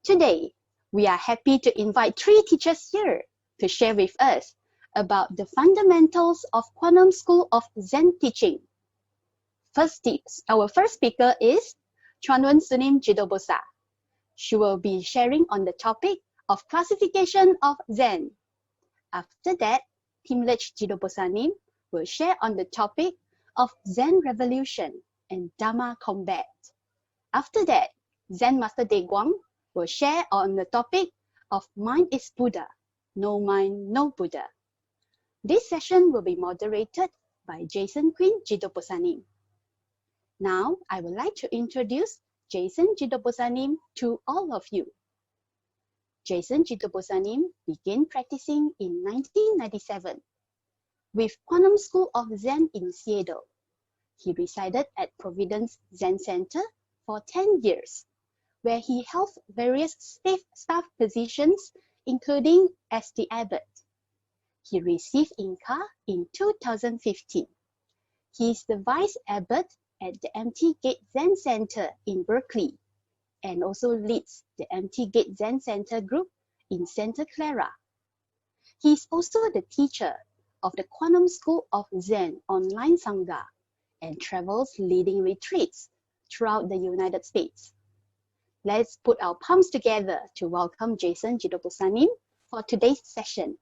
Today, we are happy to invite three teachers here to share with us about the fundamentals of Quantum School of Zen teaching. Our first speaker is Chuanwen Sunim Jidobosa. She will be sharing on the topic of classification of Zen. After that, Timlech Jidobosanim will share on the topic of Zen revolution and Dharma combat. After that, Zen Master De Guang will share on the topic of Mind is Buddha, No Mind, No Buddha. This session will be moderated by Jason Quinn Jidobosanim. Now, I would like to introduce Jason Jidobosanim to all of you. Jason Jidobosanim began practicing in 1997 with Quantum School of Zen in Seattle. He resided at Providence Zen Center for 10 years, where he held various staff positions, including as the abbot. He received Inca in 2015. He is the vice abbot at the Empty Gate Zen Center in Berkeley, and also leads the Empty Gate Zen Center group in Santa Clara. He is also the teacher of the Quantum School of Zen online Sangha and travels leading retreats throughout the United States. Let's put our palms together to welcome Jason Jidobosanim for today's session.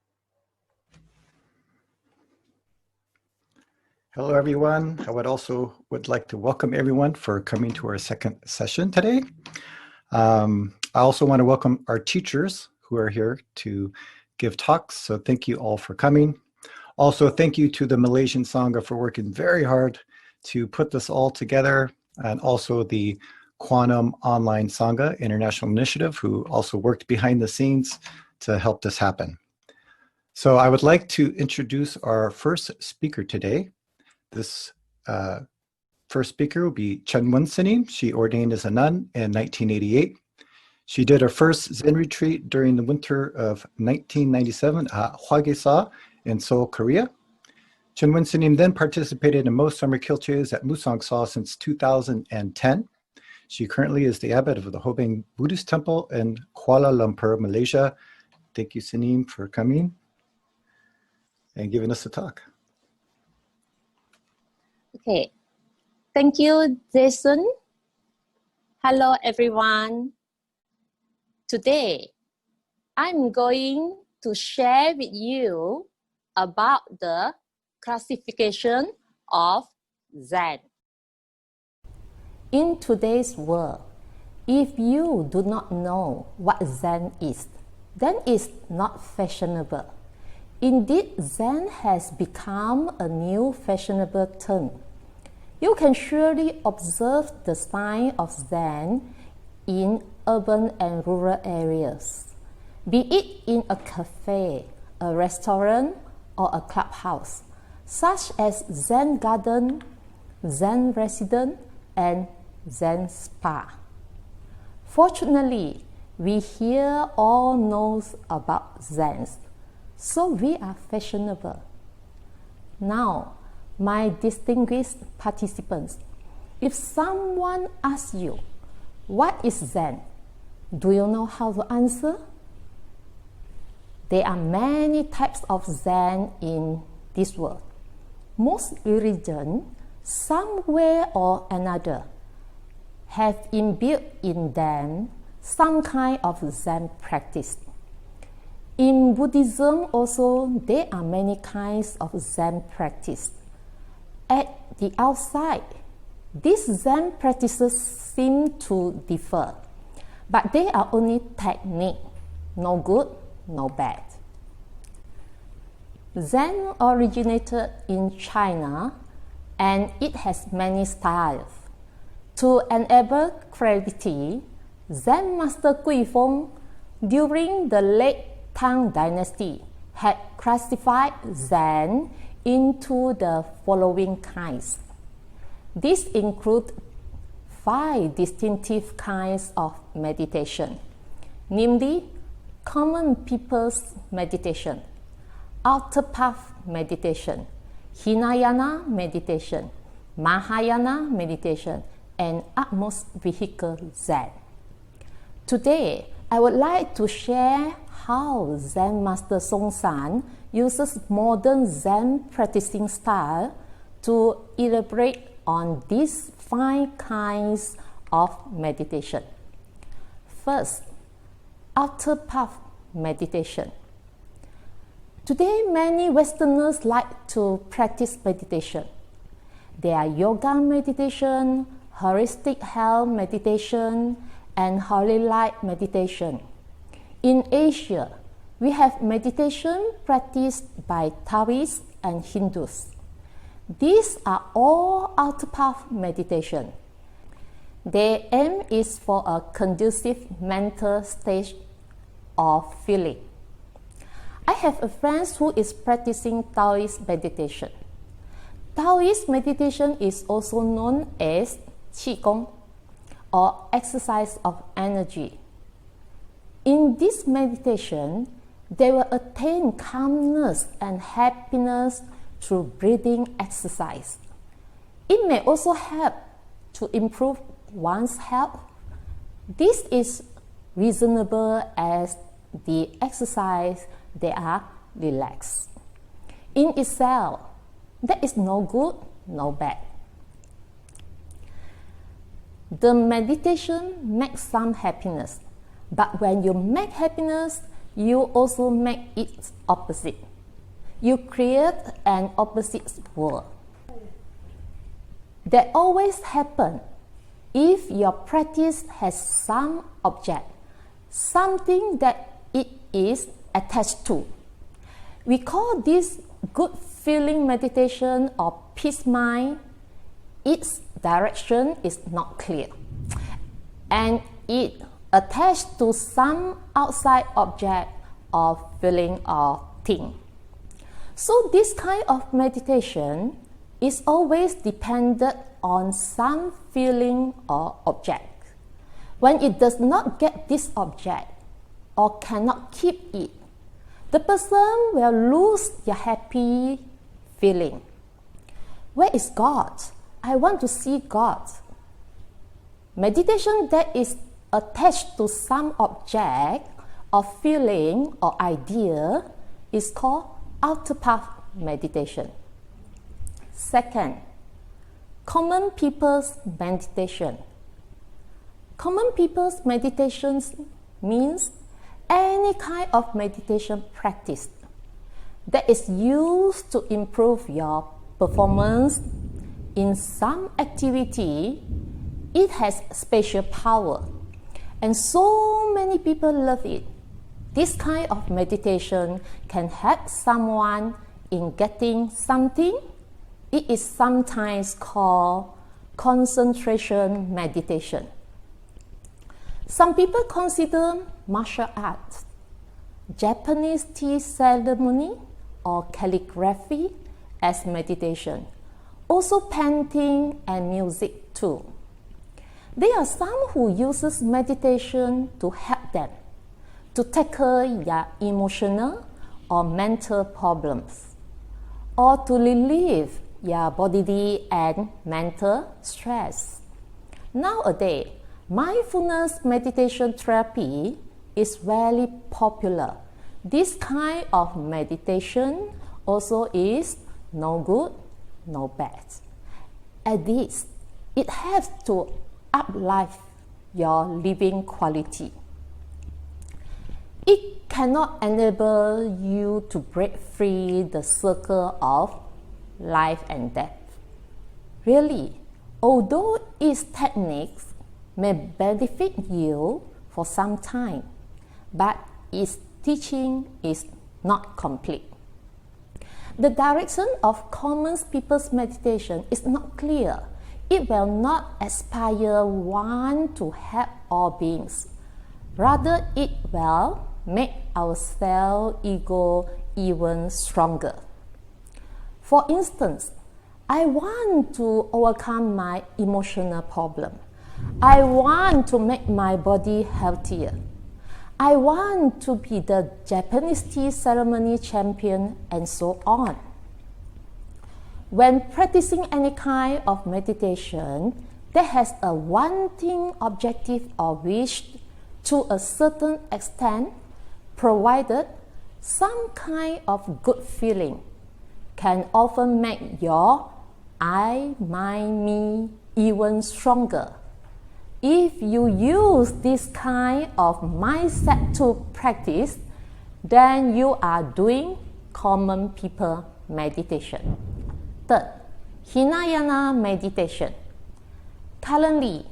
Hello, everyone. I would like to welcome everyone for coming to our second session today. I also want to welcome our teachers who are here to give talks. So thank you all for coming. Also, thank you to the Malaysian Sangha for working very hard to put this all together, and also the Quantum Online Sangha International Initiative, who also worked behind the scenes to help this happen. So I would like to introduce our first speaker today. This first speaker will be Chuanwen Sunim. She ordained as a nun in 1988. She did her first Zen retreat during the winter of 1997 at Hwagesa in Seoul, Korea. Chuanwen Sunim then participated in most summer kilches at Musang Sa since 2010. She currently is the abbot of the Hobeng Buddhist Temple in Kuala Lumpur, Malaysia. Thank you, Sunim, for coming and giving us a talk. Okay, thank you, Jason. Hello, everyone. Today, I'm going to share with you about the classification of Zen. In today's world, if you do not know what Zen is, then it's not fashionable. Indeed, Zen has become a new fashionable term. You can surely observe the sign of Zen in urban and rural areas, be it in a cafe, a restaurant, or a clubhouse, such as Zen Garden, Zen Residence, and Zen Spa. Fortunately, we here all know about Zen, so we are fashionable. Now, my distinguished participants, if someone asks you, what is Zen? Do you know how to answer? There are many types of Zen in this world. Most religions, some way or another, have imbued in them some kind of Zen practice. In Buddhism also, there are many kinds of Zen practice. At the outside, these Zen practices seem to differ, but they are only technique, no good, no bad. Zen originated in China, and it has many styles. To enable clarity, Zen Master Guifeng, during the late Tang Dynasty, had classified Zen into the following kinds. These include 5 distinctive kinds of meditation, namely common people's meditation, outer path meditation, Hinayana meditation, Mahayana meditation, and utmost vehicle Zen. Today, I would like to share how Zen Master Songsan uses modern Zen practicing style to elaborate on these 5 kinds of meditation. First, outer path meditation. Today, many Westerners like to practice meditation. There are yoga meditation, holistic health meditation, and holy light meditation. In Asia, we have meditation practiced by Taoists and Hindus. These are all outer path meditation. Their aim is for a conducive mental state of feeling. I have a friend who is practicing Taoist meditation. Taoist meditation is also known as Qigong, or exercise of energy. In this meditation, they will attain calmness and happiness through breathing exercise. It may also help to improve one's health. This is reasonable as the exercise they are relaxed. In itself, there is no good, no bad. The meditation makes some happiness, but when you make happiness, you also make its opposite. You create an opposite world. That always happens if your practice has some object, something that it is attached to. We call this good feeling meditation or peace mind. Its direction is not clear, and it attached to some outside object or feeling or thing. So this kind of meditation is always dependent on some feeling or object. When it does not get this object or cannot keep it, the person will lose their happy feeling. Where is God? I want to see God. Meditation that is attached to some object or feeling or idea is called outer path meditation. Second, common people's meditation. Common people's meditations means any kind of meditation practice that is used to improve your performance in some activity. It has special power, and so many people love it. This kind of meditation can help someone in getting something. It is sometimes called concentration meditation. Some people consider martial arts, Japanese tea ceremony, or calligraphy as meditation. Also painting and music too. There are some who uses meditation to help them to tackle their emotional or mental problems, or to relieve their bodily and mental stress. Nowadays, mindfulness meditation therapy is very popular. This kind of meditation also is no good, no bad. At least, it has to uplift your living quality. It cannot enable you to break free the circle of life and death. Really, although its techniques may benefit you for some time, but its teaching is not complete. The direction of common people's meditation is not clear. It will not aspire one to help all beings. Rather, it will make our self-ego even stronger. For instance, I want to overcome my emotional problem. I want to make my body healthier. I want to be the Japanese tea ceremony champion, and so on. When practicing any kind of meditation that has a wanting objective or wish to a certain extent, provided some kind of good feeling, can often make your I, my, me even stronger. If you use this kind of mindset to practice, then you are doing common people meditation. Third, Hinayana meditation. Currently,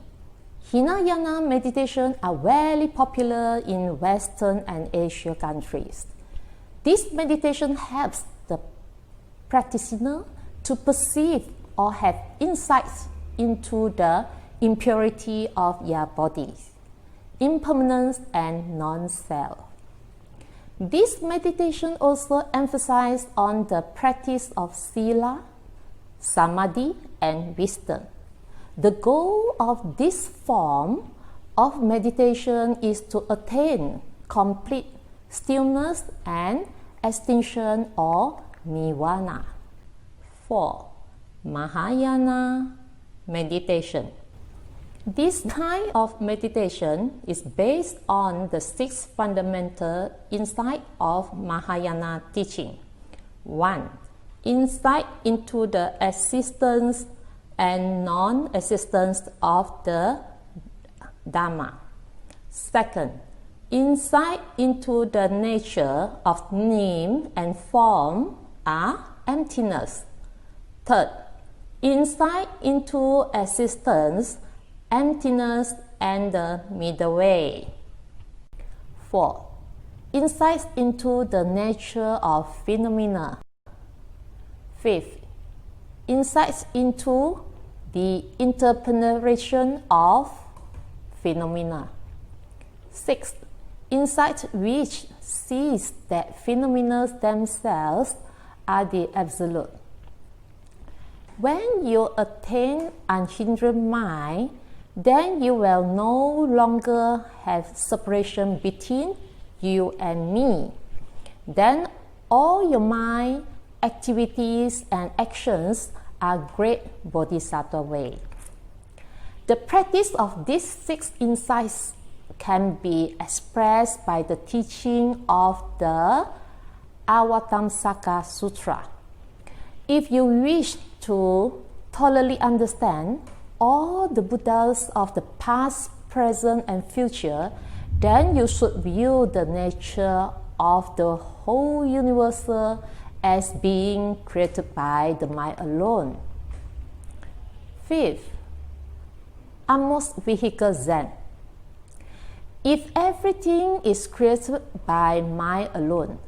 Hinayana meditation are very popular in Western and Asian countries. This meditation helps the practitioner to perceive or have insights into the impurity of their bodies, impermanence and non-self. This meditation also emphasizes on the practice of sila, samadhi and wisdom. The goal of this form of meditation is to attain complete stillness and extinction or nirvana. 4. Mahayana meditation. This kind of meditation is based on the 6 fundamental insights of Mahayana teaching. 1. Insight into the existence and non-existence of the Dharma. 2. Insight into the nature of name and form are emptiness. 3. Insight into existence, emptiness and the middle way. 4. Insights into the nature of phenomena. 5. Insights into the interpretation of phenomena. 6. Insight which sees that phenomena themselves are the absolute. When you attain unhindered mind, then you will no longer have separation between you and me. Then all your mind, activities and actions are great bodhisattva way. The practice of these 6 insights can be expressed by the teaching of the Avatamsaka Sutra. If you wish to thoroughly understand all the Buddhas of the past, present and future, then you should view the nature of the whole universe as being created by the mind alone. 5. Amos Vehicle Zen. If everything is created by mind alone,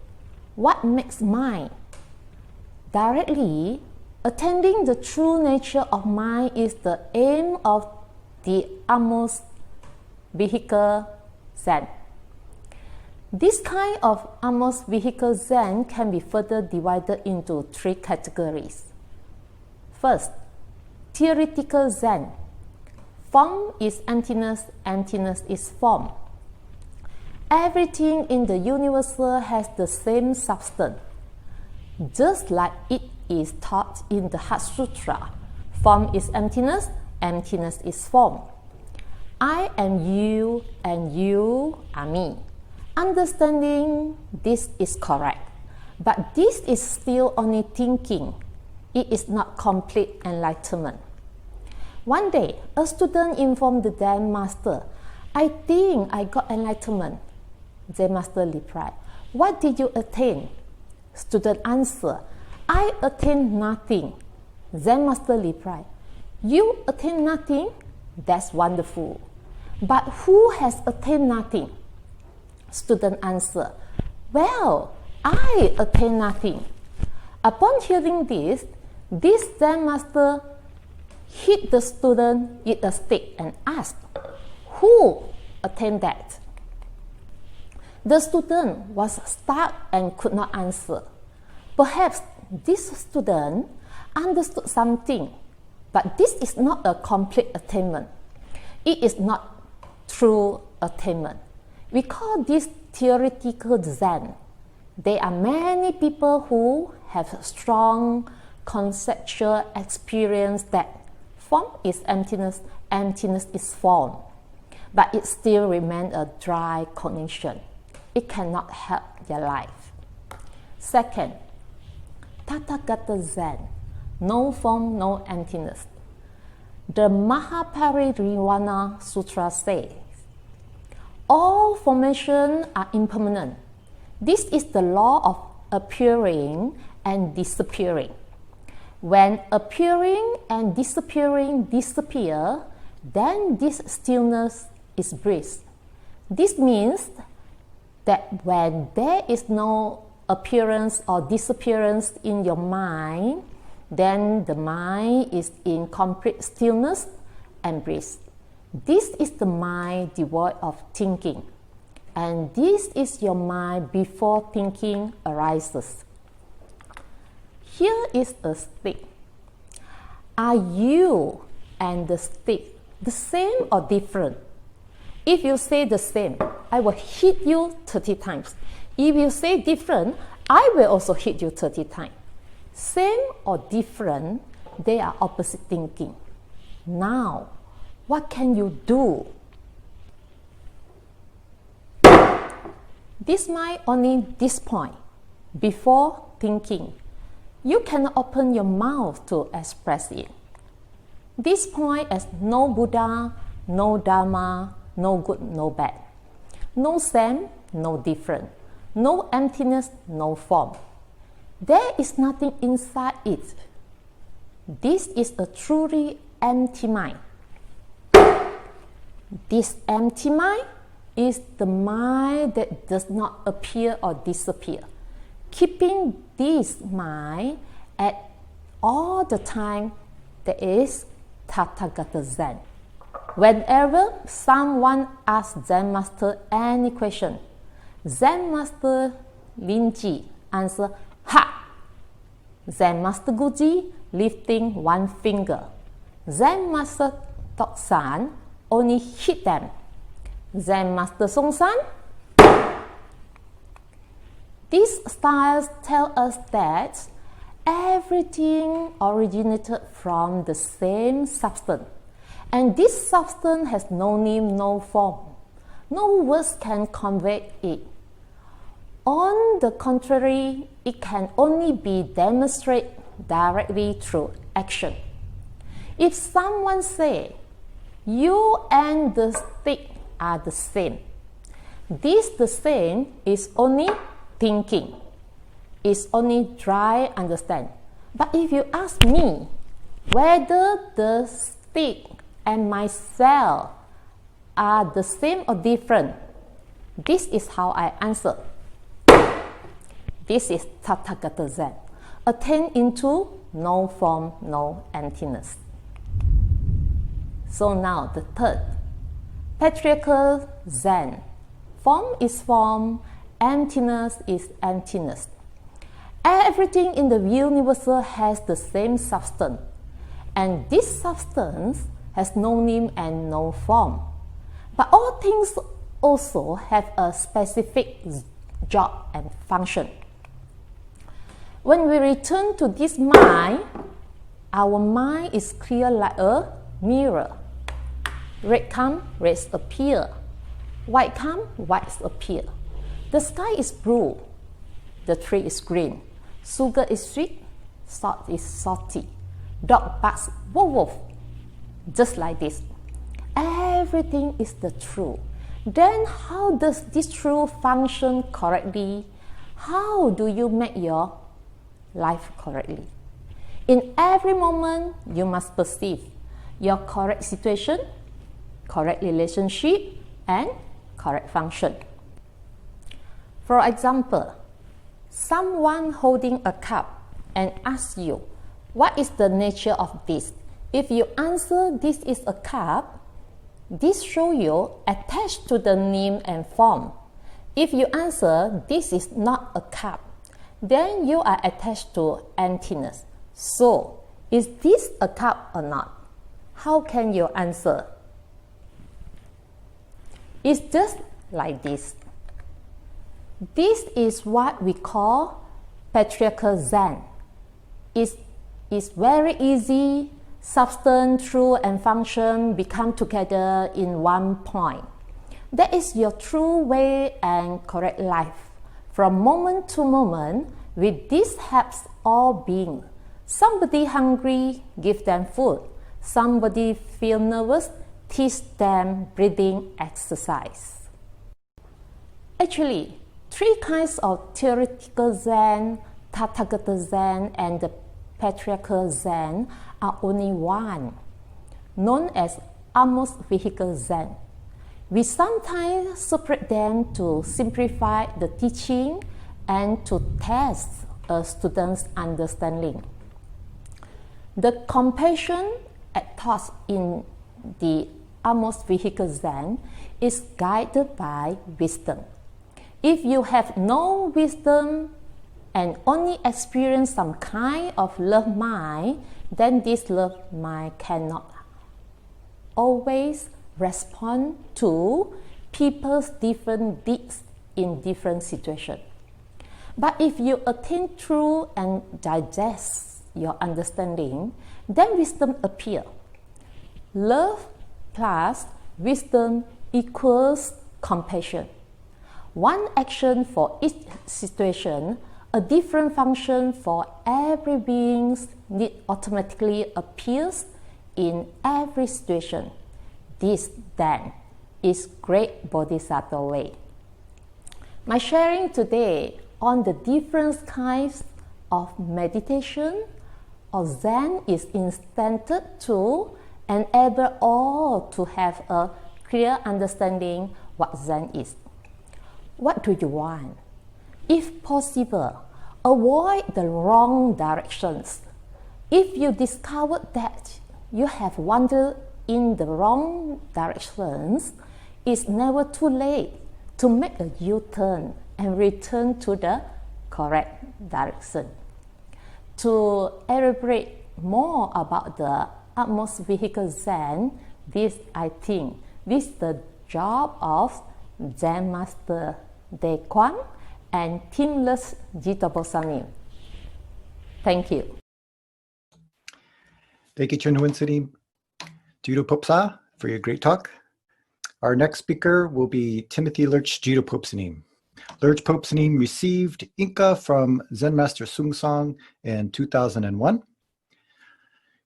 what makes mind? Directly, attending the true nature of mind is the aim of the Amos Vehicle Zen. This kind of Amos Vehicle Zen can be further divided into 3 categories. First, theoretical Zen. Form is emptiness, emptiness is form. Everything in the universe has the same substance. Just like it is taught in the Heart Sutra, form is emptiness, emptiness is form. I am you and you are me. Understanding this is correct, but this is still only thinking. It is not complete enlightenment. One day, a student informed the Zen master, I think I got enlightenment. Zen master replied, what did you attain? Student answered, I attained nothing. Zen master replied, you attained nothing? That's wonderful. But who has attained nothing? Student answered, well, I attained nothing. Upon hearing this Zen master hit the student with a stick and asked, who attained that? The student was stuck and could not answer. Perhaps this student understood something, but this is not a complete attainment. It is not true attainment. We call this theoretical Zen. There are many people who have strong conceptual experience that form is emptiness, emptiness is form. but it still remains a dry cognition. It cannot help your life. Second, Tathagata Zen, no form, no emptiness. The Mahaparinirvana Sutra says, all formations are impermanent. This is the law of appearing and disappearing. When appearing and disappearing disappear, then this stillness is bliss. This means that when there is no appearance or disappearance in your mind, then the mind is in complete stillness and bliss. This is the mind devoid of thinking, and this is your mind before thinking arises. Here is a stick. Are you and the stick the same or different? If you say the same, I will hit you 30 times. If you say different, I will also hit you 30 times. Same or different, they are opposite thinking. Now, what can you do? This mind only this point, before thinking. You cannot open your mouth to express it. This point is no Buddha, no Dharma, no good, no bad. No same, no different. No emptiness, no form. There is nothing inside it. This is a truly empty mind. This empty mind is the mind that does not appear or disappear. Keeping this mind at all the time, that is Tathagata Zen. Whenever someone asks Zen Master any question, Zen Master Linji answer, Ha! Zen Master Guji lifting one finger. Zen Master Toksan only hit them. Zen Master Songsan. These styles tell us that everything originated from the same substance, and this substance has no name, no form. No words can convey it. On the contrary, it can only be demonstrated directly through action. If someone says, you and the stick are the same, this the same is only thinking. It's only dry understand. But if you ask me whether the stick and myself are the same or different, this is how I answer. This is Tathagata Zen, attain into no form, no emptiness. So now the third, patriarchal Zen. Form is form, emptiness is emptiness. Everything in the universe has the same substance, and this substance has no name and no form. But all things also have a specific job and function. When we return to this mind, our mind is clear like a mirror. Red come, reds appear. White come, whites appear. The sky is blue. The tree is green. Sugar is sweet. Salt is salty. Dog barks, woof woof. Just like this. Everything is the truth. Then how does this truth function correctly? How do you make your life correctly? In every moment, you must perceive your correct situation, correct relationship, and correct function. For example, someone holding a cup and asks you, what is the nature of this? If you answer, this is a cup, this shows you attached to the name and form. If you answer, this is not a cup, then you are attached to emptiness. So, is this a cup or not? How can you answer? It's just like this. This is what we call patriarchal Zen. It's very easy. Substance, truth, and function become together in one point. That is your true way and correct life. From moment to moment, with this helps all beings. Somebody hungry, give them food. Somebody feel nervous, teach them breathing exercise. Actually, three kinds of theoretical Zen, Tathagata Zen, and the patriarchal Zen are only one, known as almost vehicle Zen. We sometimes separate them to simplify the teaching and to test a student's understanding. The compassion at thoughts in the almost vehicle Zen is guided by wisdom. If you have no wisdom and only experience some kind of love mind, then this love mind cannot always respond to people's different deeds in different situations. But if you attain through and digest your understanding, then wisdom appears. Love plus wisdom equals compassion. One action for each situation, a different function for every being need automatically appears in every situation. This, then, is great Bodhisattva way. My sharing today on the different kinds of meditation or Zen is intended to enable all to have a clear understanding what Zen is. What do you want? If possible, avoid the wrong directions. If you discover that you have wandered in the wrong directions, it's never too late to make a U-turn and return to the correct direction. To elaborate more about the utmost vehicle Zen, I think this is the job of Zen Master De Kwan and Teamless Jita Bosanim. Thank you. Thank you, Chen Huinsinim Judo Popsa, for your great talk. Our next speaker will be Timothy Lurch Judo Popsanim. Lurch Popsanim received Inca from Zen Master Sung Song in 2001.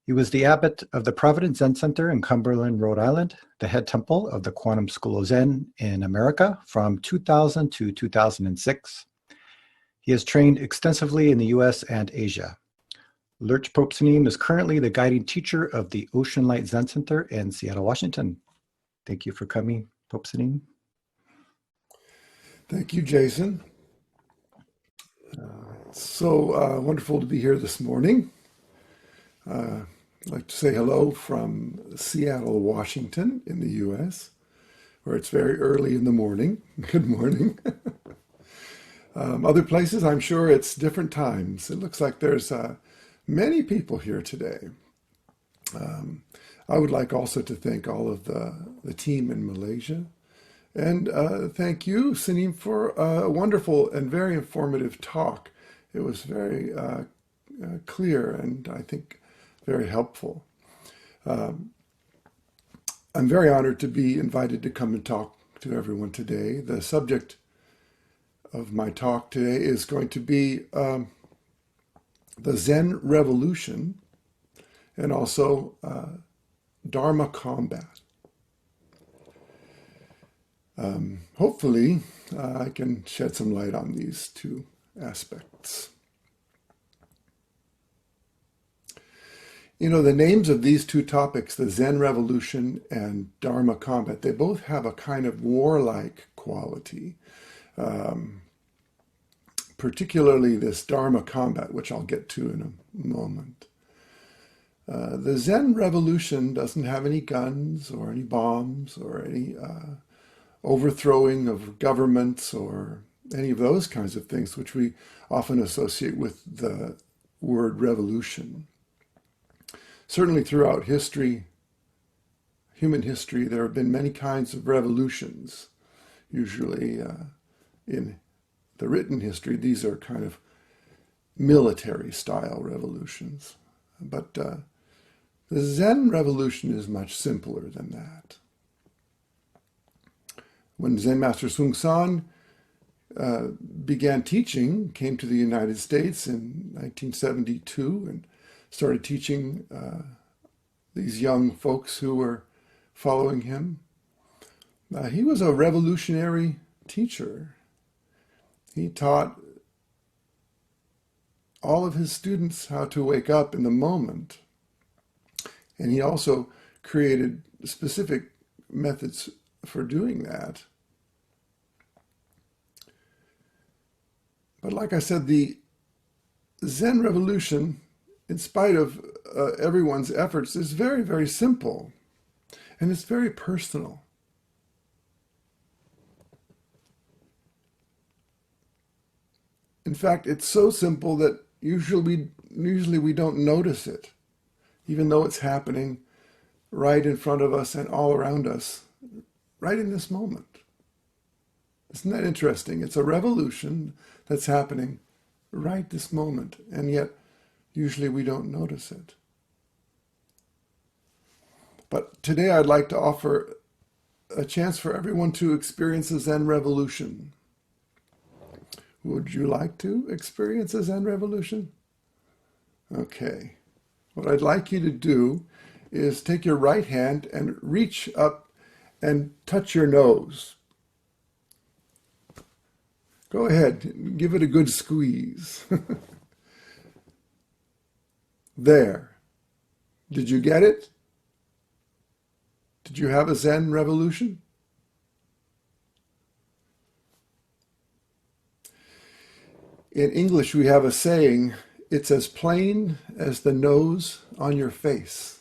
He was the abbot of the Providence Zen Center in Cumberland, Rhode Island, the head temple of the Quantum School of Zen in America from 2000 to 2006. He has trained extensively in the US and Asia. Lurch Popsanim is currently the guiding teacher of the Ocean Light Zen Center in Seattle, Washington. Thank you for coming, Popsanim. Thank you, Jason. So wonderful to be here this morning. I'd like to say hello from Seattle, Washington in the U.S., where it's very early in the morning. Good morning. Other places, I'm sure it's different times. It looks like there's many people here today. I would like also to thank all of the team in Malaysia. And thank you, Sinim, for a wonderful and very informative talk. It was very clear and I think very helpful. I'm very honored to be invited to come and talk to everyone today. The subject of my talk today is going to be the Zen Revolution and also Dharma combat. Hopefully, I can shed some light on these two aspects. You know, the names of these two topics, the Zen Revolution and Dharma combat, they both have a kind of warlike quality. Particularly this Dharma combat, which I'll get to in a moment. The Zen Revolution doesn't have any guns or any bombs or any overthrowing of governments or any of those kinds of things, which we often associate with the word revolution. Certainly throughout history, human history, there have been many kinds of revolutions. Usually in the written history, these are kind of military-style revolutions. But the Zen revolution is much simpler than that. When Zen Master Sung San began teaching, came to the United States in 1972 and started teaching these young folks who were following him. He was a revolutionary teacher. He taught all of his students how to wake up in the moment. And he also created specific methods for doing that. But like I said, the Zen revolution, in spite of everyone's efforts, is very, very simple. And it's very personal. In fact, it's so simple that usually we don't notice it, even though it's happening right in front of us and all around us, right in this moment. Isn't that interesting? It's a revolution that's happening right this moment, and yet usually we don't notice it. But today I'd like to offer a chance for everyone to experience a Zen revolution. Would you like to experience a Zen revolution? Okay. What I'd like you to do is take your right hand and reach up and touch your nose. Go ahead, give it a good squeeze. There. Did you get it? Did you have a Zen revolution? In English, we have a saying, it's as plain as the nose on your face.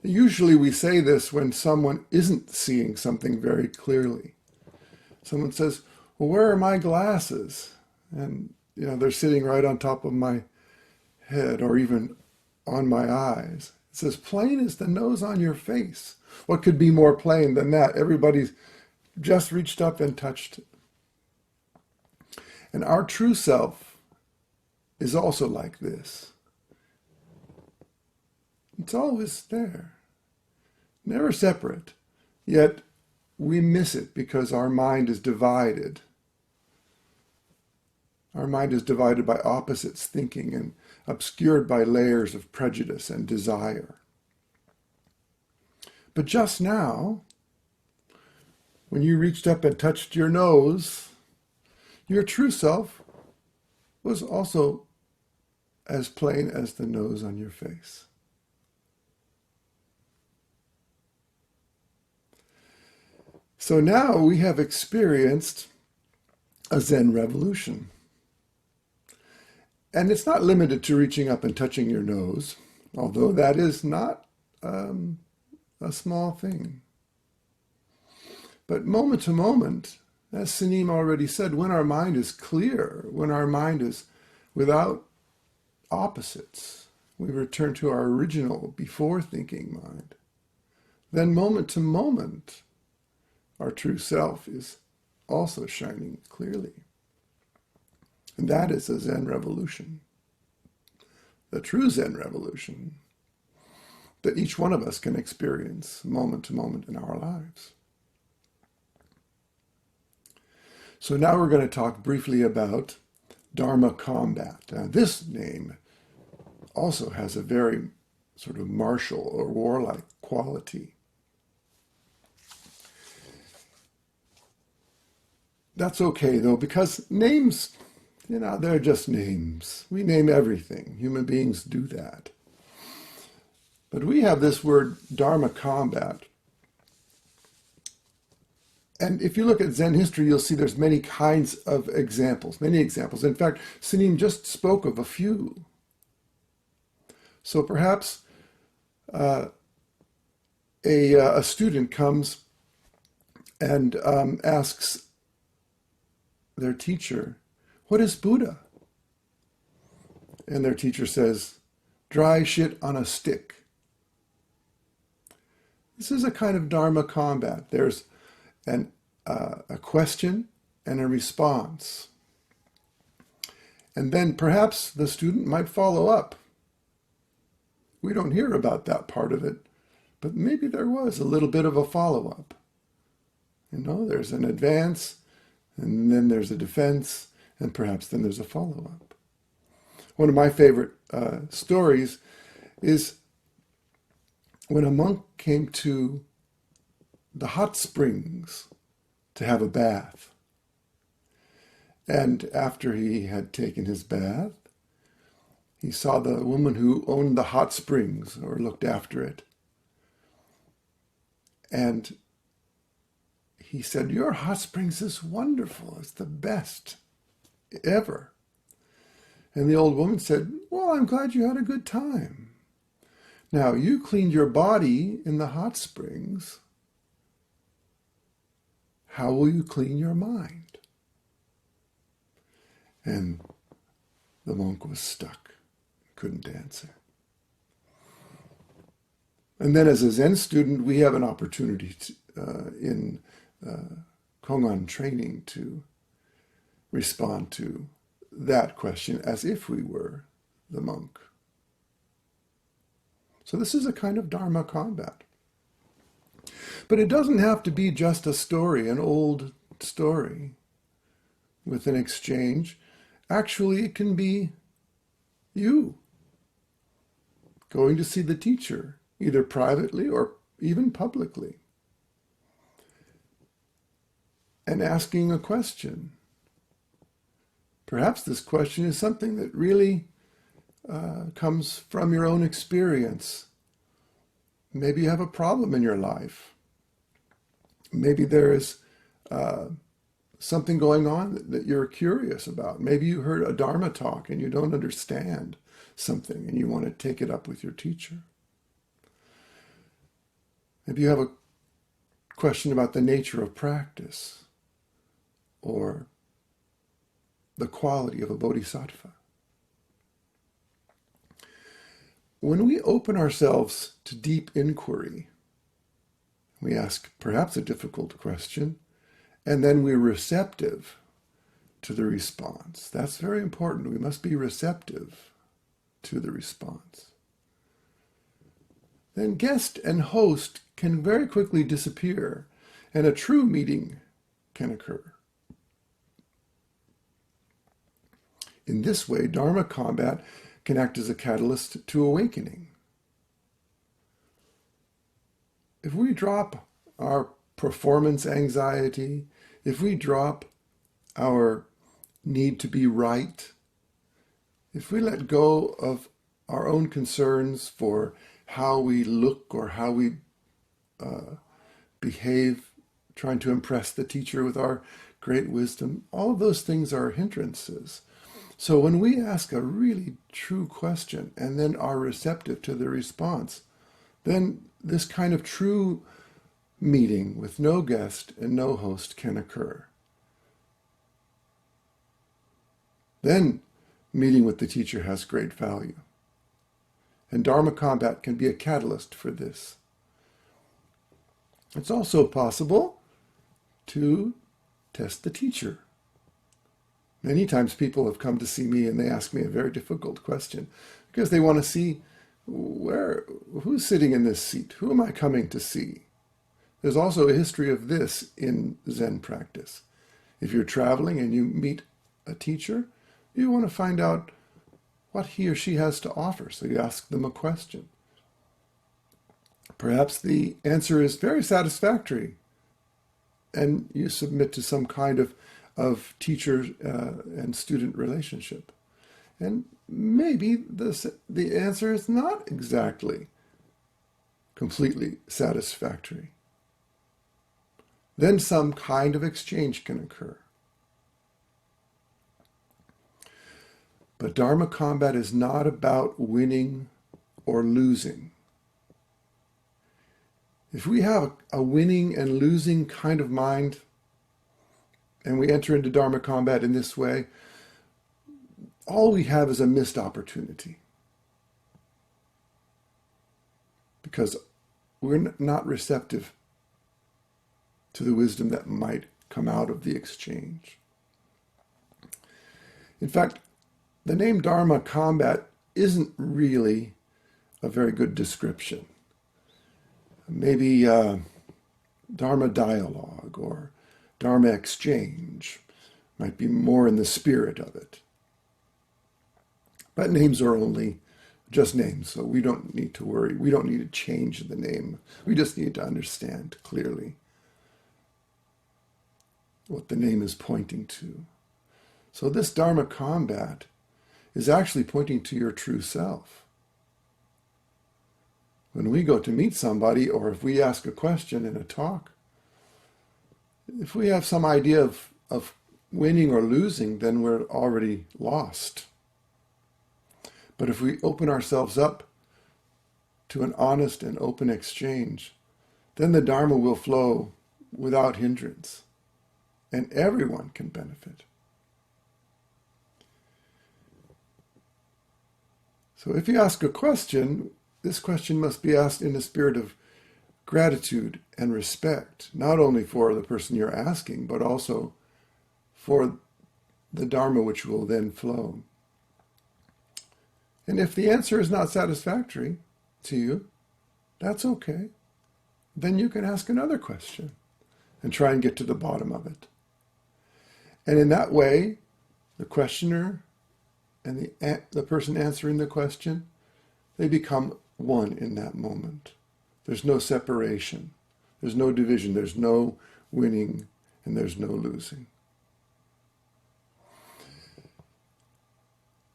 Usually we say this when someone isn't seeing something very clearly. Someone says, well, where are my glasses? And, they're sitting right on top of my head or even on my eyes. It's as plain as the nose on your face. What could be more plain than that? Everybody's just reached up and touched. And our true self is also like this. It's always there, never separate, yet we miss it because our mind is divided. Our mind is divided by opposites thinking and obscured by layers of prejudice and desire. But just now, when you reached up and touched your nose, your true self was also as plain as the nose on your face. So now we have experienced a Zen revolution. And it's not limited to reaching up and touching your nose, although that is not a small thing. But moment to moment, as Sanim already said, when our mind is clear, when our mind is without opposites, we return to our original before thinking mind. Then moment to moment, our true self is also shining clearly. And that is a Zen revolution. The true Zen revolution that each one of us can experience moment to moment in our lives. So now we're going to talk briefly about Dharma combat. Now, this name also has a very sort of martial or warlike quality. That's okay, though, because names, they're just names. We name everything. Human beings do that. But we have this word Dharma combat. And if you look at Zen history, you'll see there's many kinds of examples, many examples. In fact, Sanim just spoke of a few. So perhaps a student comes and asks their teacher, what is Buddha? And their teacher says, dry shit on a stick. This is a kind of Dharma combat. There's a question and a response. And then perhaps the student might follow up. We don't hear about that part of it, but maybe there was a little bit of a follow-up. There's an advance, and then there's a defense, and perhaps then there's a follow-up. One of my favorite stories is when a monk came to the hot springs to have a bath. And after he had taken his bath, he saw the woman who owned the hot springs or looked after it. And he said, "Your hot springs is wonderful. It's the best ever." And the old woman said, "Well, I'm glad you had a good time. Now, you cleaned your body in the hot springs. How will you clean your mind?" And the monk was stuck, couldn't answer. And then as a Zen student, we have an opportunity in Kongan training to respond to that question as if we were the monk. So this is a kind of Dharma combat. But it doesn't have to be just a story, an old story with an exchange. Actually, it can be you going to see the teacher, either privately or even publicly, and asking a question. Perhaps this question is something that really comes from your own experience. Maybe you have a problem in your life. Maybe there is something going on that you're curious about. Maybe you heard a Dharma talk and you don't understand something and you want to take it up with your teacher. Maybe you have a question about the nature of practice or the quality of a bodhisattva. When we open ourselves to deep inquiry, we ask perhaps a difficult question, and then we're receptive to the response. That's very important. We must be receptive to the response. Then guest and host can very quickly disappear, and a true meeting can occur. In this way, Dharma combat can act as a catalyst to awakening. If we drop our performance anxiety, if we drop our need to be right, if we let go of our own concerns for how we look or how we behave, trying to impress the teacher with our great wisdom, all of those things are hindrances. So when we ask a really true question and then are receptive to the response, then this kind of true meeting with no guest and no host can occur. Then meeting with the teacher has great value. And Dharma combat can be a catalyst for this. It's also possible to test the teacher. Many times people have come to see me and they ask me a very difficult question because they want to see who's sitting in this seat? Who am I coming to see? There's also a history of this in Zen practice. If you're traveling and you meet a teacher, you want to find out what he or she has to offer. So you ask them a question. Perhaps the answer is very satisfactory, and you submit to some kind of teacher and student relationship. And maybe the answer is not exactly completely satisfactory. Then some kind of exchange can occur. But Dharma combat is not about winning or losing. If we have a winning and losing kind of mind, and we enter into Dharma combat in this way, all we have is a missed opportunity. Because we're not receptive to the wisdom that might come out of the exchange. In fact, the name Dharma combat isn't really a very good description. maybe Dharma dialogue or Dharma exchange might be more in the spirit of it. But names are only just names, so we don't need to worry. We don't need to change the name. We just need to understand clearly what the name is pointing to. So this Dharma combat is actually pointing to your true self. When we go to meet somebody, or if we ask a question in a talk, if we have some idea of winning or losing, then we're already lost. But if we open ourselves up to an honest and open exchange, then the Dharma will flow without hindrance, and everyone can benefit. So if you ask a question, this question must be asked in a spirit of gratitude and respect, not only for the person you're asking, but also for the Dharma which will then flow. And if the answer is not satisfactory to you, that's okay. Then you can ask another question and try and get to the bottom of it. And in that way, the questioner and the person answering the question, they become one in that moment. There's no separation. There's no division. There's no winning and there's no losing.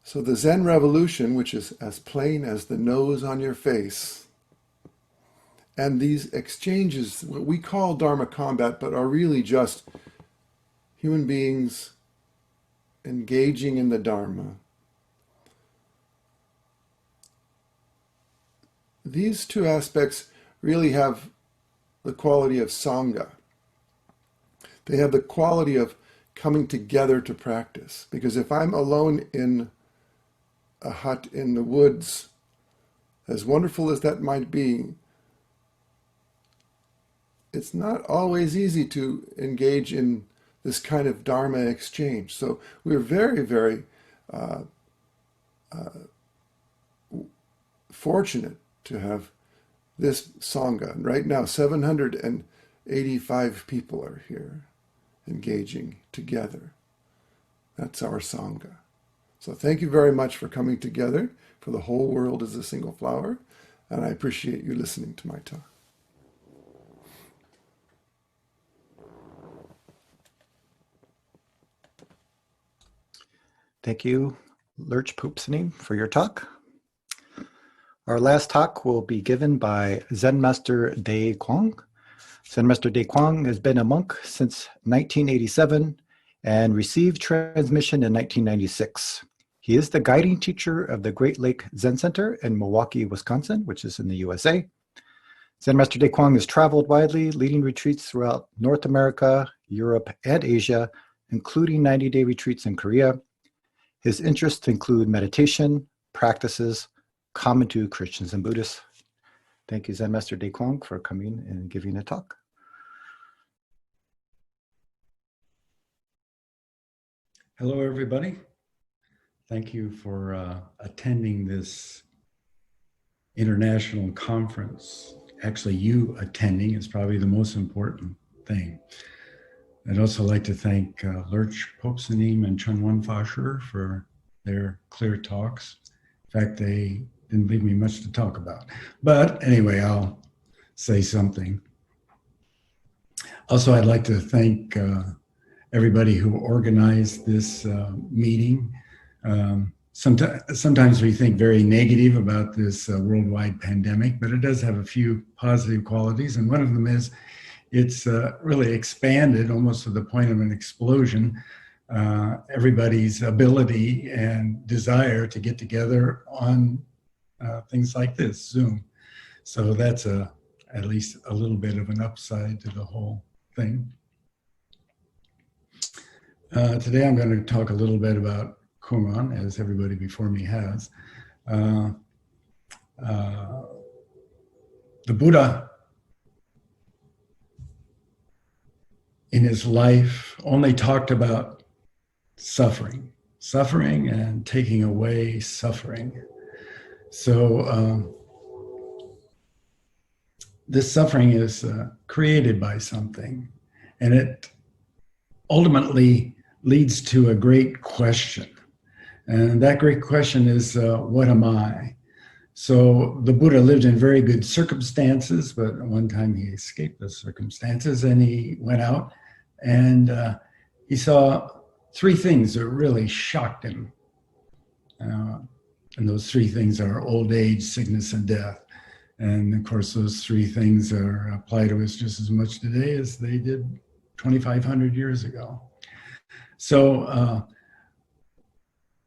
So the Zen revolution, which is as plain as the nose on your face, and these exchanges, what we call Dharma combat, but are really just human beings engaging in the Dharma. These two aspects really have the quality of Sangha. They have the quality of coming together to practice. Because if I'm alone in a hut in the woods, as wonderful as that might be, it's not always easy to engage in this kind of Dharma exchange. So we're very, very fortunate to have this Sangha. And right now, 785 people are here engaging together. That's our Sangha. So thank you very much for coming together, for the whole world is a single flower, and I appreciate you listening to my talk. Thank you, Lurch Poopsney, for your talk. Our last talk will be given by Zen Master De Kwang. Zen Master De Kwang has been a monk since 1987 and received transmission in 1996. He is the guiding teacher of the Great Lake Zen Center in Milwaukee, Wisconsin, which is in the USA. Zen Master De Kwang has traveled widely, leading retreats throughout North America, Europe, and Asia, including 90-day retreats in Korea. His interests include meditation, practices common to Christians and Buddhists. Thank you, Zen Master De Kwang, for coming and giving a talk. Hello, everybody. Thank you for attending this international conference. Actually, you attending is probably the most important thing. I'd also like to thank Lurch Popesanim and Chunwan Fasher for their clear talks. In fact, they didn't leave me much to talk about. But anyway, I'll say something. Also, I'd like to thank everybody who organized this meeting. Sometimes we think very negative about this worldwide pandemic, but it does have a few positive qualities. And one of them is it's really expanded almost to the point of an explosion, everybody's ability and desire to get together on things like this, Zoom. So that's at least a little bit of an upside to the whole thing. Today I'm going to talk a little bit about Kumran, as everybody before me has. The Buddha, in his life, only talked about suffering and taking away suffering. So this suffering is created by something, and it ultimately leads to a great question. And that great question is, what am I? So the Buddha lived in very good circumstances, but one time he escaped the circumstances and he went out and he saw three things that really shocked him. And those three things are old age, sickness, and death. And of course, those three things are apply to us just as much today as they did 2,500 years ago. So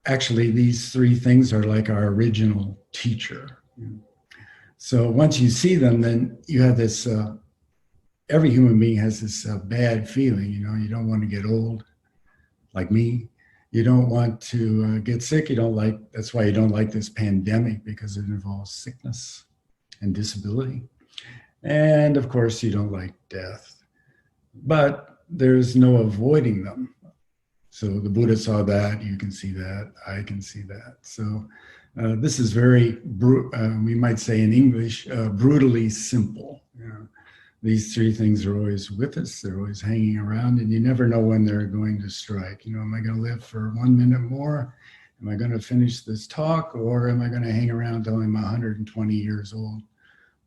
actually, these three things are like our original teacher. So once you see them, then you have this, every human being has this bad feeling, you don't want to get old, like me. You don't want to get sick. That's why you don't like this pandemic, because it involves sickness and disability. And of course, you don't like death. But there's no avoiding them. So the Buddha saw that, you can see that, I can see that. So this is very, we might say in English, brutally simple. These three things are always with us, they're always hanging around, and you never know when they're going to strike. Am I going to live for 1 minute more? Am I going to finish this talk? Or am I going to hang around till I'm 120 years old,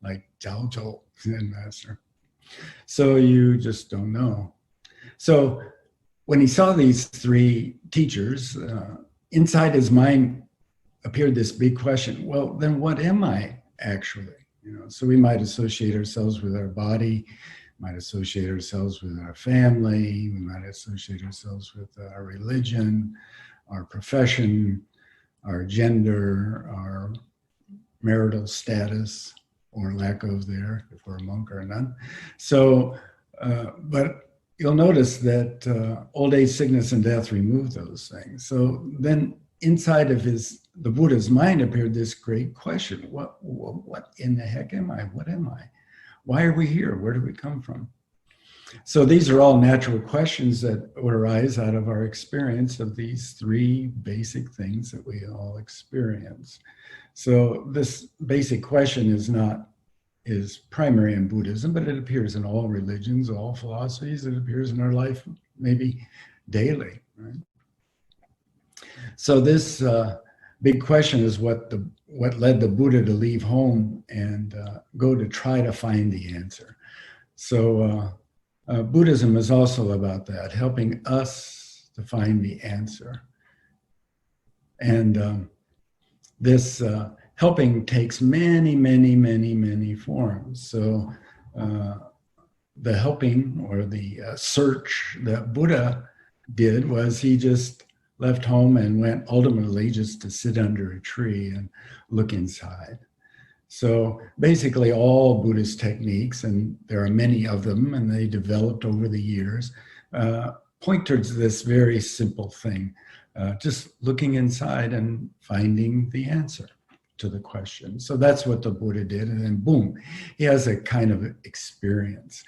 like Zhao Zhou, Zen master? So you just don't know. So when he saw these three teachers, inside his mind appeared this big question. Well, then what am I actually? So we might associate ourselves with our body, might associate ourselves with our family, we might associate ourselves with our religion, our profession, our gender, our marital status, or lack of there, if we're a monk or a nun. So, but you'll notice that old age, sickness, and death remove those things. So then inside of the Buddha's mind appeared this great question. What in the heck am I? What am I? Why are we here? Where do we come from? So these are all natural questions that arise out of our experience of these three basic things that we all experience. So this basic question is primary in Buddhism, but it appears in all religions, all philosophies. It appears in our life maybe daily, right? So this big question is what led the Buddha to leave home and go to try to find the answer. So Buddhism is also about that, helping us to find the answer. And this helping takes many, many, many, many forms. So the helping or the search that Buddha did was he just left home and went ultimately just to sit under a tree and look inside. So basically all Buddhist techniques, and there are many of them, and they developed over the years, point towards this very simple thing, just looking inside and finding the answer to the question. So that's what the Buddha did, and then boom, he has a kind of experience.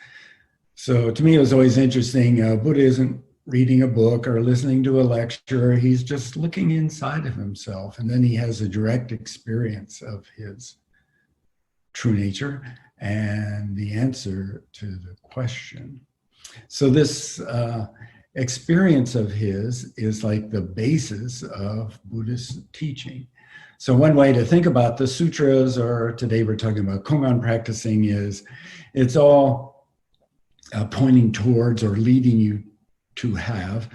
So to me, it was always interesting. Buddha isn't reading a book or listening to a lecture. He's just looking inside of himself, and then he has a direct experience of his true nature and the answer to the question. So this experience of his is like the basis of Buddhist teaching. So one way to think about the sutras, or today we're talking about Kongan practicing, is it's all pointing towards or leading you to have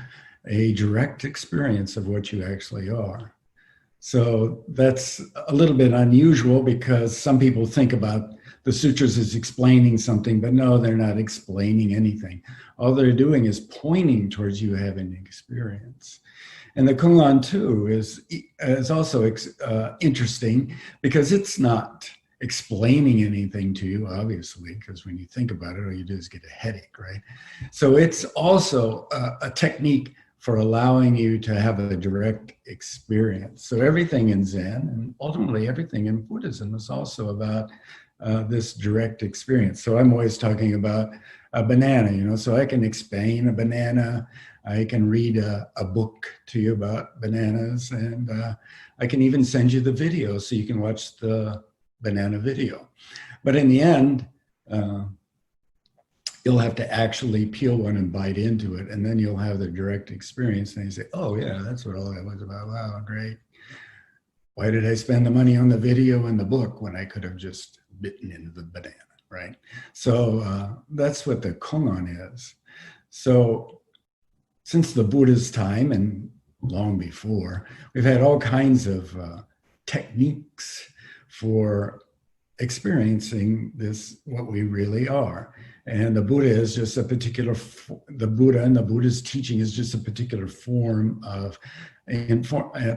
a direct experience of what you actually are. So that's a little bit unusual, because some people think about the sutras as explaining something, but no, they're not explaining anything. All they're doing is pointing towards you having an experience. And the Kongan too is also interesting, because it's not explaining anything to you, obviously, because when you think about it, all you do is get a headache, right? So it's also a technique for allowing you to have a direct experience. So everything in Zen, and ultimately everything in Buddhism, is also about this direct experience. So I'm always talking about a banana, so I can explain a banana, I can read a book to you about bananas, and I can even send you the video so you can watch the banana video. But in the end, you'll have to actually peel one and bite into it, and then you'll have the direct experience, and you say, oh yeah, that's what all that was about. Wow, great. Why did I spend the money on the video and the book when I could have just bitten into the banana, right? So that's what the Kongan is. So since the Buddha's time and long before, we've had all kinds of techniques for experiencing this, what we really are. And the Buddha is just a particular, the Buddha and the Buddha's teaching is just a particular form of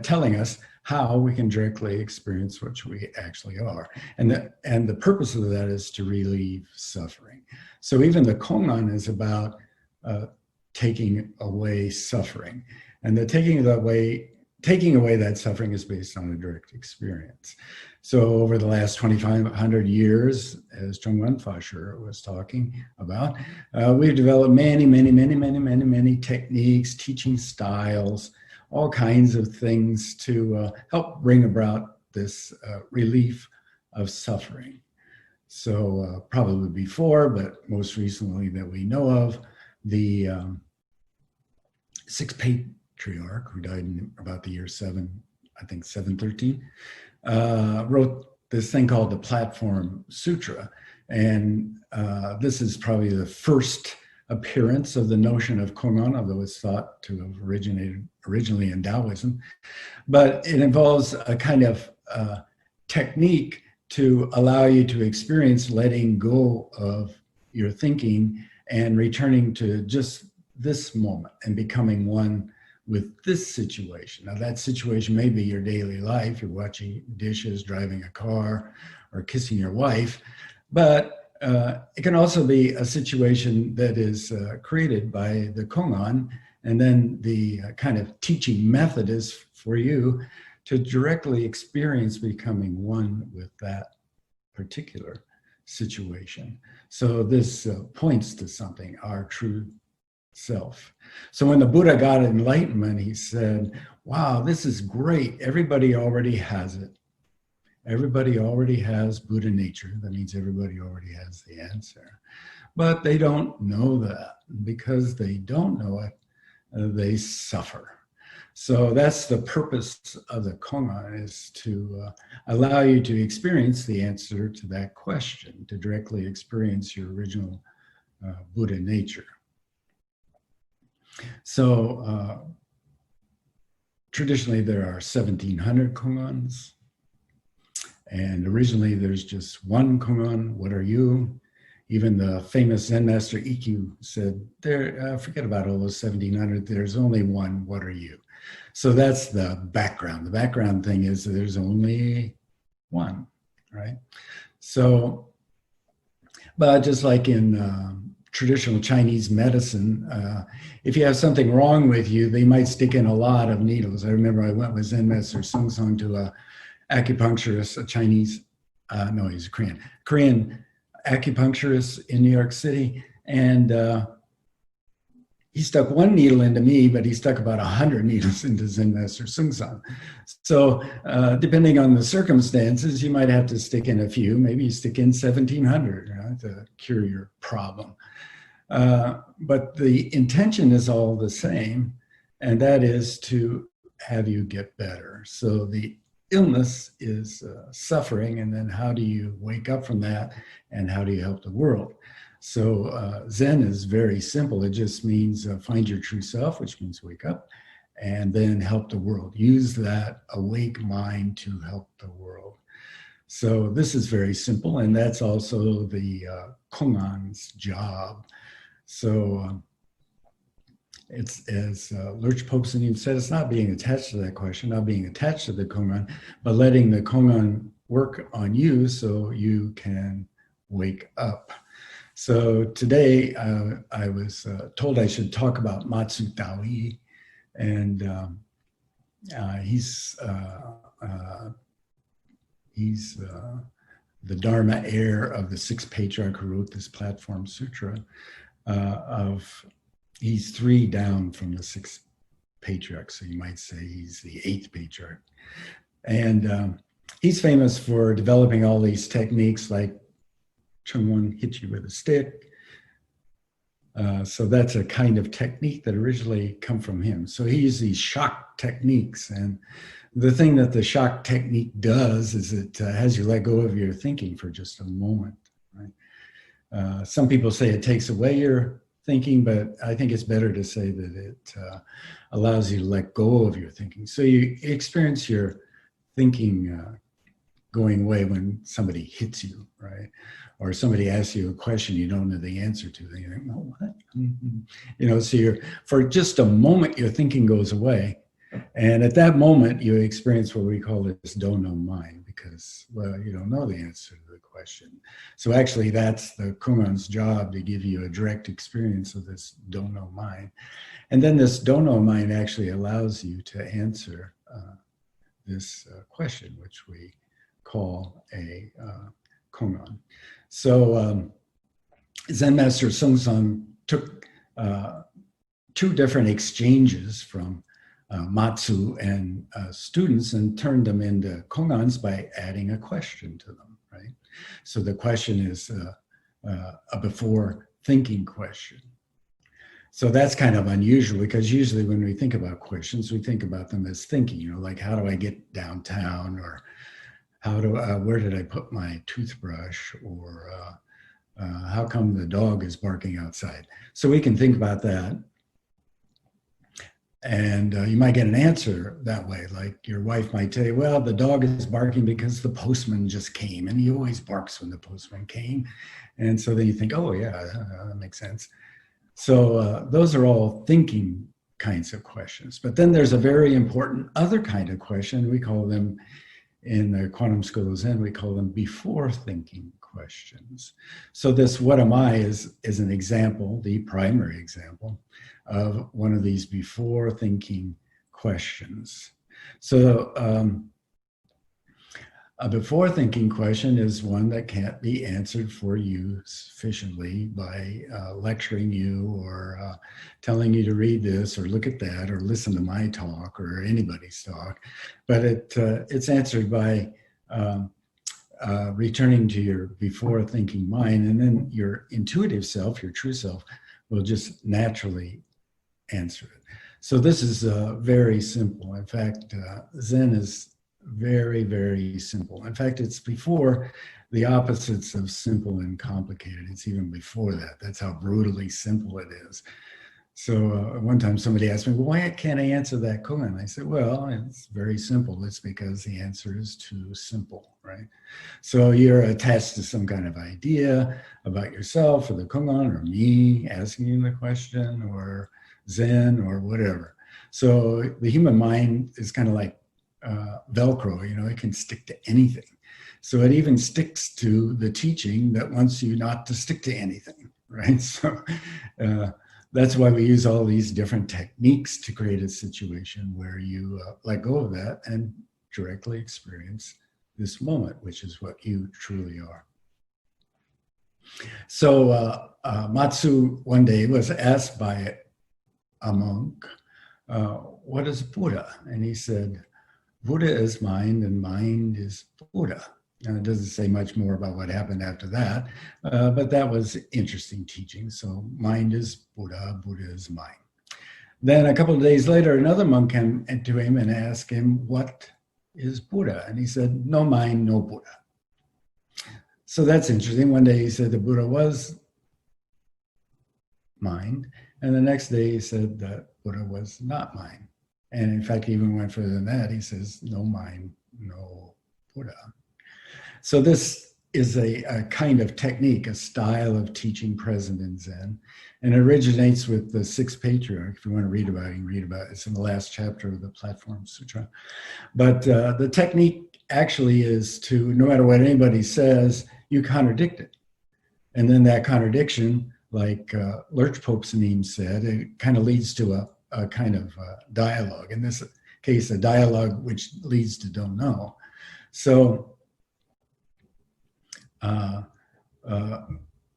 telling us how we can directly experience what we actually are. And the purpose of that is to relieve suffering. So even the Kongan is about taking away suffering. And the taking away that suffering is based on a direct experience. So over the last 2,500 years, as Chung Wan Fasher was talking about, we've developed many techniques, teaching styles, all kinds of things to help bring about this relief of suffering. So probably before, but most recently that we know of, the sixth patriarch who died in about the year 713, wrote this thing called the Platform Sutra. And this is probably the first appearance of the notion of Kongan, although it's thought to have originated originally in Taoism. But it involves a kind of technique to allow you to experience letting go of your thinking and returning to just this moment and becoming one with this situation. Now that situation may be your daily life, you're washing dishes, driving a car, or kissing your wife, but it can also be a situation that is created by the Kongan, and then the kind of teaching method is for you to directly experience becoming one with that particular situation. So this points to something, our true self. So when the Buddha got enlightenment, he said, wow, this is great. Everybody already has it. Everybody already has Buddha nature. That means everybody already has the answer. But they don't know that. Because they don't know it, they suffer. So that's the purpose of the Kongan, is to allow you to experience the answer to that question, to directly experience your original Buddha nature. So traditionally there are 1,700 Kongans. And originally there's just one Kongan, what are you? Even the famous Zen master Ikkyu said, forget about all those 1,700, there's only one, what are you? So that's the background. The background thing is that there's only one, right? So, but just like in traditional Chinese medicine, if you have something wrong with you, they might stick in a lot of needles. I remember I went with Zen master Sung Sung to a acupuncturist, a Chinese, no, he's a Korean acupuncturist in New York City. And he stuck one needle into me, but he stuck about 100 needles into Zen master Sung Sung. So depending on the circumstances, you might have to stick in a few, maybe you stick in 1,700 to cure your problem. But the intention is all the same, and that is to have you get better. So the illness is suffering, and then how do you wake up from that, and how do you help the world? So Zen is very simple. It just means find your true self, which means wake up, and then help the world. Use that awake mind to help the world. So this is very simple, and that's also the Kongan's job. So it's, as Lurch Popeson said, it's not being attached to that question, not being attached to the Kongan, but letting the Kongan work on you so you can wake up. So today I was told I should talk about Matsu Daoyi, and he's the Dharma heir of the sixth patriarch who wrote this Platform Sutra. He's 3 down from the sixth patriarch, so you might say he's the 8th patriarch. And he's famous for developing all these techniques like Chungwon hit you with a stick. So that's a kind of technique that originally come from him. So he used these shock techniques. And the thing that the shock technique does is it has you let go of your thinking for just a moment. Right? Some people say it takes away your thinking, but I think it's better to say that it allows you to let go of your thinking. So you experience your thinking going away when somebody hits you, right? Or somebody asks you a question you don't know the answer to. Then you think, oh, what? Mm-hmm. You know, so for just a moment, your thinking goes away. And at that moment, you experience what we call this don't know mind, because, well, you don't know the answer to the question. So actually, that's the Kungan's job, to give you a direct experience of this don't know mind. And then this don't know mind actually allows you to answer this question, which we call a Kungan. So Zen Master Seongsan took two different exchanges from Matsu and students and turned them into Kongans by adding a question to them, right? So the question is a before thinking question. So that's kind of unusual, because usually when we think about questions, we think about them as thinking, you know, like, how do I get downtown, or where did I put my toothbrush, or how come the dog is barking outside? So we can think about that. And you might get an answer that way. Like your wife might tell you, well, the dog is barking because the postman just came, and he always barks when the postman came. And so then you think, oh yeah, that makes sense. So those are all thinking kinds of questions. But then there's a very important other kind of question. We call them, in the Quantum School of Zen, we call them before thinking questions. So this what am I is an example, the primary example of one of these before thinking questions. So a before thinking question is one that can't be answered for you sufficiently by lecturing you, or telling you to read this or look at that or listen to my talk or anybody's talk, but it's answered by returning to your before thinking mind, and then your intuitive self, your true self, will just naturally answer it. So this is very simple. In fact, Zen is very, very simple. In fact, it's before the opposites of simple and complicated. It's even before that. That's how brutally simple it is. So one time somebody asked me, well, why can't I answer that koan? I said, well, it's very simple. It's because the answer is too simple, right? So you're attached to some kind of idea about yourself, or the koan, or me asking you the question, or Zen, or whatever. So the human mind is kind of like Velcro, you know, it can stick to anything. So it even sticks to the teaching that wants you not to stick to anything, right? So that's why we use all these different techniques to create a situation where you let go of that and directly experience this moment, which is what you truly are. So Matsu one day was asked by a monk, what is Buddha? And he said, Buddha is mind and mind is Buddha. And it doesn't say much more about what happened after that, but that was interesting teaching. So mind is Buddha, Buddha is mind. Then a couple of days later, another monk came to him and asked him, what is Buddha? And he said, no mind, no Buddha. So that's interesting. One day he said the Buddha was mind, and the next day he said that Buddha was not mind. And in fact, he even went further than that. He says, no mind, no Buddha. So this is a kind of technique, a style of teaching present in Zen, and it originates with the Sixth Patriarch. If you want to read about it, you can read about it. It's in the last chapter of the Platform Sutra. But the technique actually is to, no matter what anybody says, you contradict it. And then that contradiction, like Lurch Pope's said, it kind of leads to a kind of dialogue. In this case, a dialogue which leads to don't know. So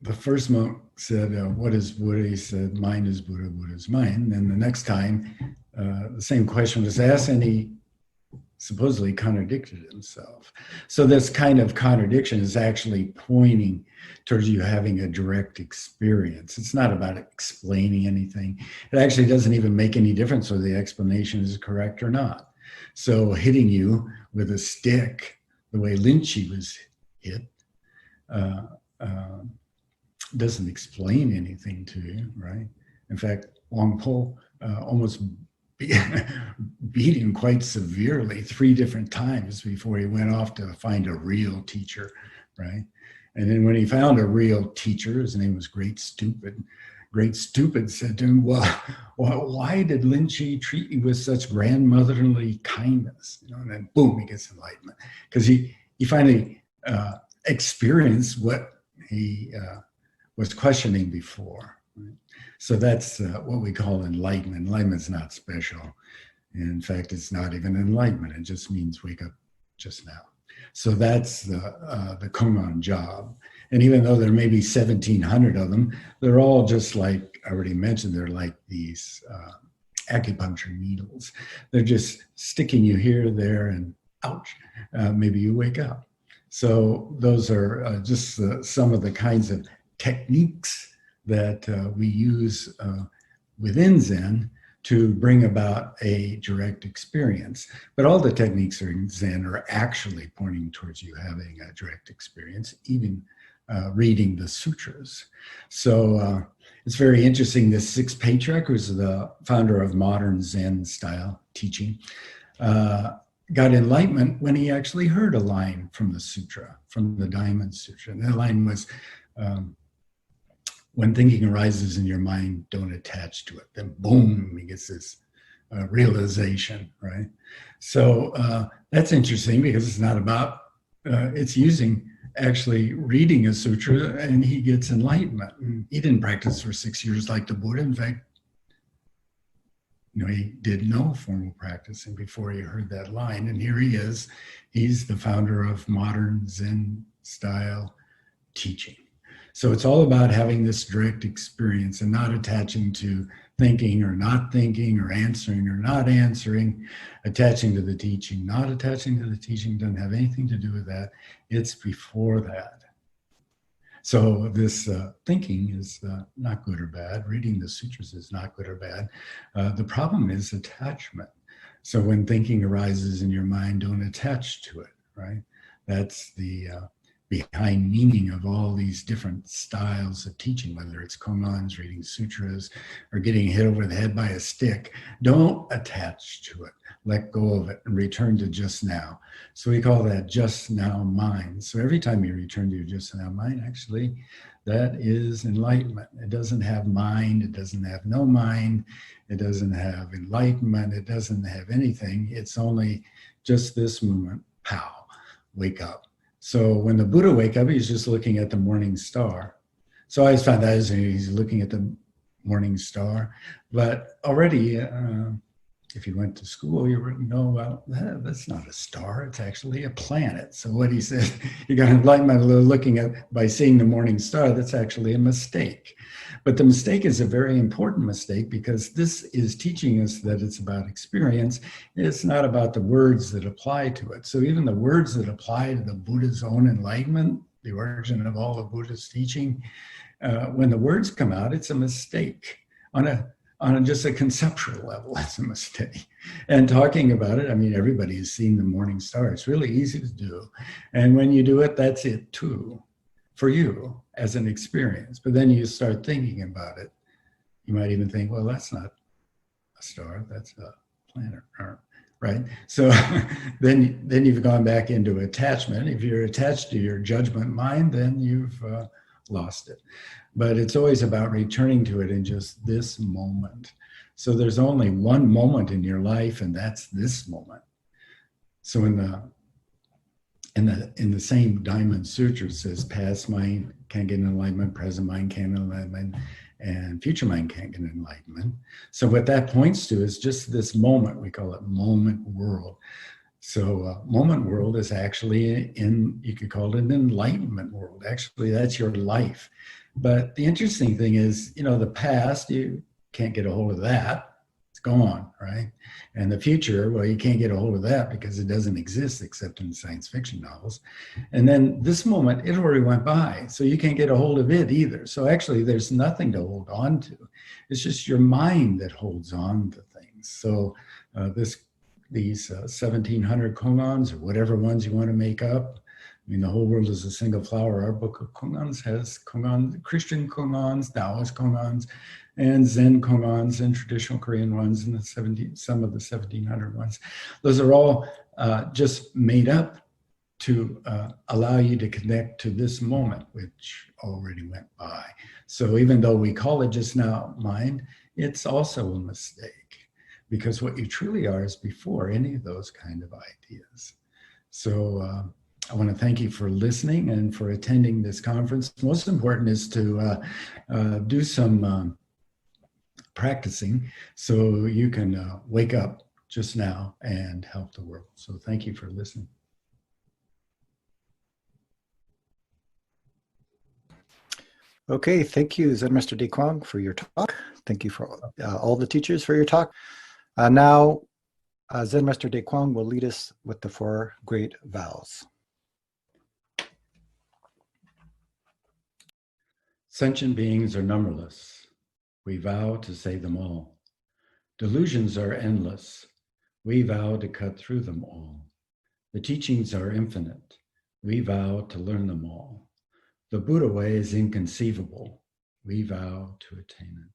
the first monk said, what is Buddha? He said, mind is Buddha, Buddha is mind. And then the next time, the same question was asked, and he supposedly contradicted himself. So this kind of contradiction is actually pointing towards you having a direct experience. It's not about explaining anything. It actually doesn't even make any difference whether the explanation is correct or not. So hitting you with a stick, the way Lynchy was hit, doesn't explain anything to you, right? In fact, Wangpo almost beat him quite severely 3 different times before he went off to find a real teacher, right? And then when he found a real teacher, his name was Great Stupid said to him, well, why did Lynchy treat you with such grandmotherly kindness? You know, and then boom, he gets enlightenment. Because he finally experienced what he was questioning before. Right? So that's what we call enlightenment. Enlightenment is not special. In fact, it's not even enlightenment. It just means wake up just now. So that's the Kumon job. And even though there may be 1,700 of them, they're all just like I already mentioned, they're like these acupuncture needles. They're just sticking you here, there, and ouch, maybe you wake up. So those are just some of the kinds of techniques that we use within Zen to bring about a direct experience. But all the techniques in Zen are actually pointing towards you having a direct experience, even reading the sutras. So it's very interesting. This sixth patriarch, who's the founder of modern Zen style teaching, got enlightenment when he actually heard a line from the sutra, from the Diamond Sutra. And that line was, when thinking arises in your mind, don't attach to it. Then boom, he gets this realization, right? So that's interesting because it's not about, it's using actually reading a sutra and he gets enlightenment. And he didn't practice for 6 years like the Buddha. In fact, you know, he did no formal practicing before he heard that line. And here he is. He's the founder of modern Zen style teaching. So it's all about having this direct experience and not attaching to thinking or not thinking or answering or not answering, attaching to the teaching, not attaching to the teaching doesn't have anything to do with that. It's before that. So this thinking is not good or bad. Reading the sutras is not good or bad. The problem is attachment. So when thinking arises in your mind, don't attach to it, right? That's the behind meaning of all these different styles of teaching, whether it's koans, reading sutras, or getting hit over the head by a stick. Don't attach to it. Let go of it and return to just now. So we call that just now mind. So every time you return to your just now mind, actually, that is enlightenment. It doesn't have mind. It doesn't have no mind. It doesn't have enlightenment. It doesn't have anything. It's only just this moment. Pow, wake up. So when the Buddha wake up, he's just looking at the morning star. So I always found that he's looking at the morning star. But already, if you went to school, you would know, well, that's not a star. It's actually a planet. So what he said, you got enlightenment looking at by seeing the morning star. That's actually a mistake. But the mistake is a very important mistake because this is teaching us that it's about experience. It's not about the words that apply to it. So even the words that apply to the Buddha's own enlightenment, the origin of all of Buddha's teaching, when the words come out, it's a mistake. On just a conceptual level, it's a mistake. And talking about it, I mean, everybody has seen the morning star. It's really easy to do. And when you do it, that's it too, for you as an experience. But then you start thinking about it. You might even think, well, that's not a star, that's a planet, right? So then you've gone back into attachment. If you're attached to your judgment mind, then you've lost it. But it's always about returning to it in just this moment. So there's only one moment in your life, and that's this moment. So in the same Diamond Sutra, it says past mind can't get enlightenment, present mind can't get enlightenment, and future mind can't get enlightenment. So what that points to is just this moment. We call it moment world. So moment world is actually you could call it an enlightenment world. Actually, that's your life. But the interesting thing is, you know, the past, you can't get a hold of that. It's gone, right? And the future, well, you can't get a hold of that because it doesn't exist except in science fiction novels. And then this moment, it already went by, so you can't get a hold of it either. So actually, there's nothing to hold on to. It's just your mind that holds on to things. So these 1,700 kongans, or whatever ones you want to make up. I mean, the whole world is a single flower. Our book of kongans has kongans, Christian kongans, Taoist kongans, and Zen kongans, and traditional Korean ones, and some of the 1,700 ones. Those are all just made up to allow you to connect to this moment, which already went by. So even though we call it just now mind, it's also a mistake, because what you truly are is before any of those kind of ideas. So I want to thank you for listening and for attending this conference. Most important is to do some practicing so you can wake up just now and help the world. So thank you for listening. Okay, thank you, Zen Master Di Kwang, for your talk. Thank you for all the teachers for your talk. Now, Zen Master Di Kwang will lead us with the 4 great vows. Sentient beings are numberless. We vow to save them all. Delusions are endless. We vow to cut through them all. The teachings are infinite. We vow to learn them all. The Buddha way is inconceivable. We vow to attain it.